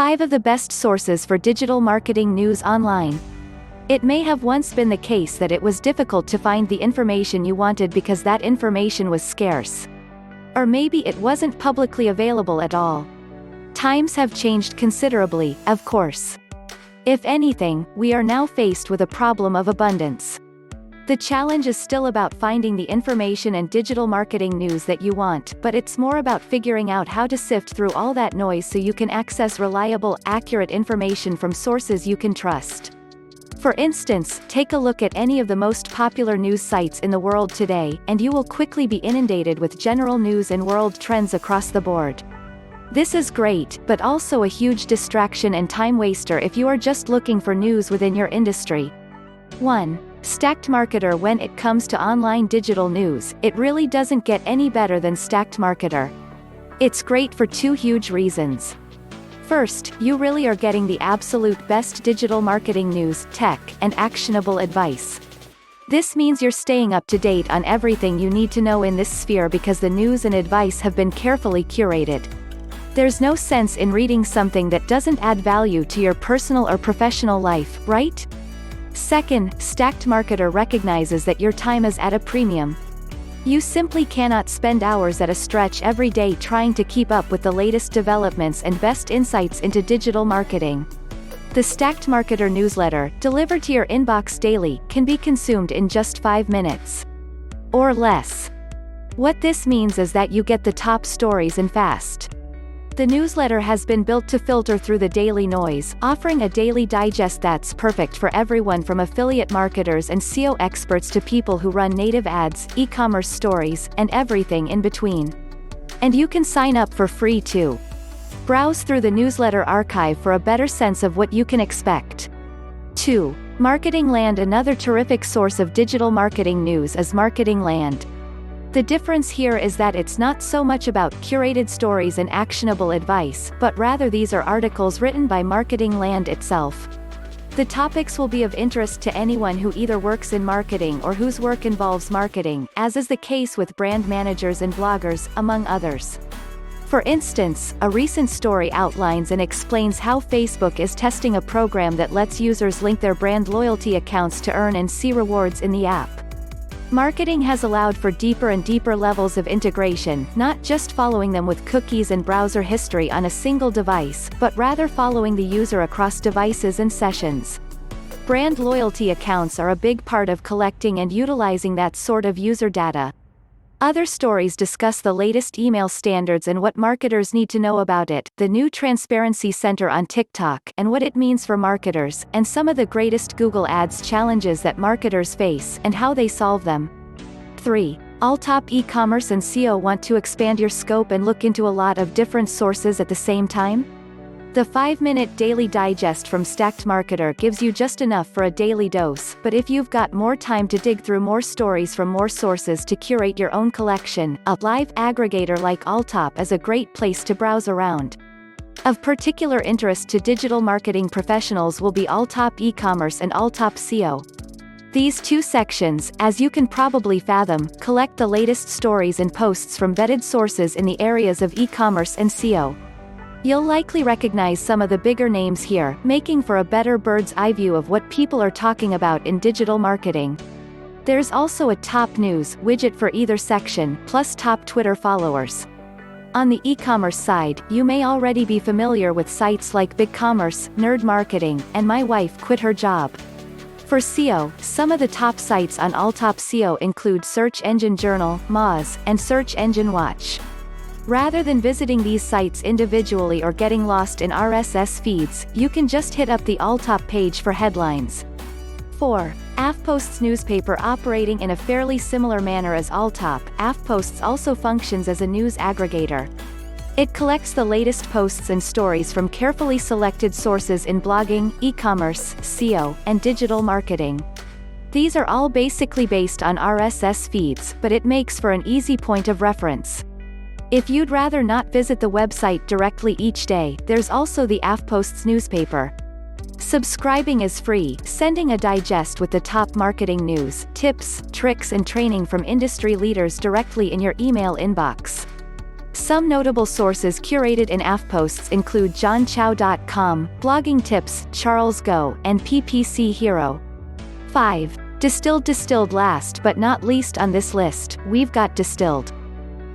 5 of the best sources for digital marketing news online. It may have once been the case that it was difficult to find the information you wanted because that information was scarce. Or maybe it wasn't publicly available at all. Times have changed considerably, of course. If anything, we are now faced with a problem of abundance. The challenge is still about finding the information and digital marketing news that you want, but it's more about figuring out how to sift through all that noise so you can access reliable, accurate information from sources you can trust. For instance, take a look at any of the most popular news sites in the world today, and you will quickly be inundated with general news and world trends across the board. This is great, but also a huge distraction and time waster if you are just looking for news within your industry. 1. StackedMarketer. When it comes to online digital news, it really doesn't get any better than StackedMarketer. It's great for 2 huge reasons. First, you really are getting the absolute best digital marketing news, tech, and actionable advice. This means you're staying up to date on everything you need to know in this sphere because the news and advice have been carefully curated. There's no sense in reading something that doesn't add value to your personal or professional life, right? Second, StackedMarketer recognizes that your time is at a premium. You simply cannot spend hours at a stretch every day trying to keep up with the latest developments and best insights into digital marketing. The StackedMarketer newsletter, delivered to your inbox daily, can be consumed in just 5 minutes. Or less. What this means is that you get the top stories in fast. The newsletter has been built to filter through the daily noise, offering a daily digest that's perfect for everyone from affiliate marketers and SEO experts to people who run native ads, e-commerce stories, and everything in between. And you can sign up for free too. Browse through the newsletter archive for a better sense of what you can expect. 2. MarketingLand. Another terrific source of digital marketing news is MarketingLand. The difference here is that it's not so much about curated stories and actionable advice, but rather these are articles written by MarketingLand itself. The topics will be of interest to anyone who either works in marketing or whose work involves marketing, as is the case with brand managers and bloggers, among others. For instance, a recent story outlines and explains how Facebook is testing a program that lets users link their brand loyalty accounts to earn and see rewards in the app. Marketing has allowed for deeper and deeper levels of integration, not just following them with cookies and browser history on a single device, but rather following the user across devices and sessions. Brand loyalty accounts are a big part of collecting and utilizing that sort of user data. Other stories discuss the latest email standards and what marketers need to know about it, the new Transparency Center on TikTok and what it means for marketers, and some of the greatest Google Ads challenges that marketers face and how they solve them. 3. Alltop. E-commerce and SEO. Want to expand your scope and look into a lot of different sources at the same time? The 5-minute daily digest from StackedMarketer gives you just enough for a daily dose, but if you've got more time to dig through more stories from more sources to curate your own collection, a live aggregator like Alltop is a great place to browse around. Of particular interest to digital marketing professionals will be Alltop E-commerce and Alltop SEO. These 2 sections, as you can probably fathom, collect the latest stories and posts from vetted sources in the areas of e-commerce and SEO. You'll likely recognize some of the bigger names here, making for a better bird's eye view of what people are talking about in digital marketing. There's also a top news widget for either section, plus top Twitter followers. On the e-commerce side, you may already be familiar with sites like BigCommerce, Nerd Marketing, and My Wife Quit Her Job. For SEO, some of the top sites on Alltop SEO include Search Engine Journal, Moz, and Search Engine Watch. Rather than visiting these sites individually or getting lost in RSS feeds, you can just hit up the Alltop page for headlines. 4. AFPost's newspaper. Operating in a fairly similar manner as Alltop, AFPosts also functions as a news aggregator. It collects the latest posts and stories from carefully selected sources in blogging, e-commerce, SEO, and digital marketing. These are all basically based on RSS feeds, but it makes for an easy point of reference. If you'd rather not visit the website directly each day, there's also the AFPost's newspaper. Subscribing is free, sending a digest with the top marketing news, tips, tricks and training from industry leaders directly in your email inbox. Some notable sources curated in AFPosts include johnchow.com, Blogging Tips, Charles Go, and PPC Hero. 5. Distilled last but not least on this list, we've got Distilled.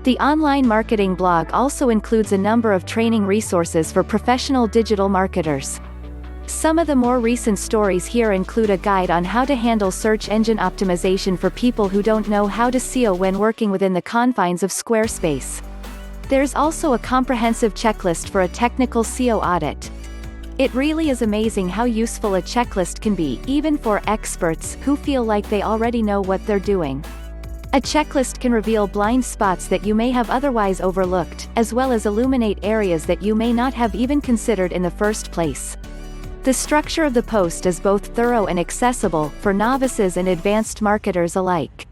The online marketing blog also includes a number of training resources for professional digital marketers. Some of the more recent stories here include a guide on how to handle search engine optimization for people who don't know how to SEO when working within the confines of Squarespace. There's also a comprehensive checklist for a technical SEO audit. It really is amazing how useful a checklist can be, even for experts who feel like they already know what they're doing. A checklist can reveal blind spots that you may have otherwise overlooked, as well as illuminate areas that you may not have even considered in the first place. The structure of the post is both thorough and accessible for novices and advanced marketers alike.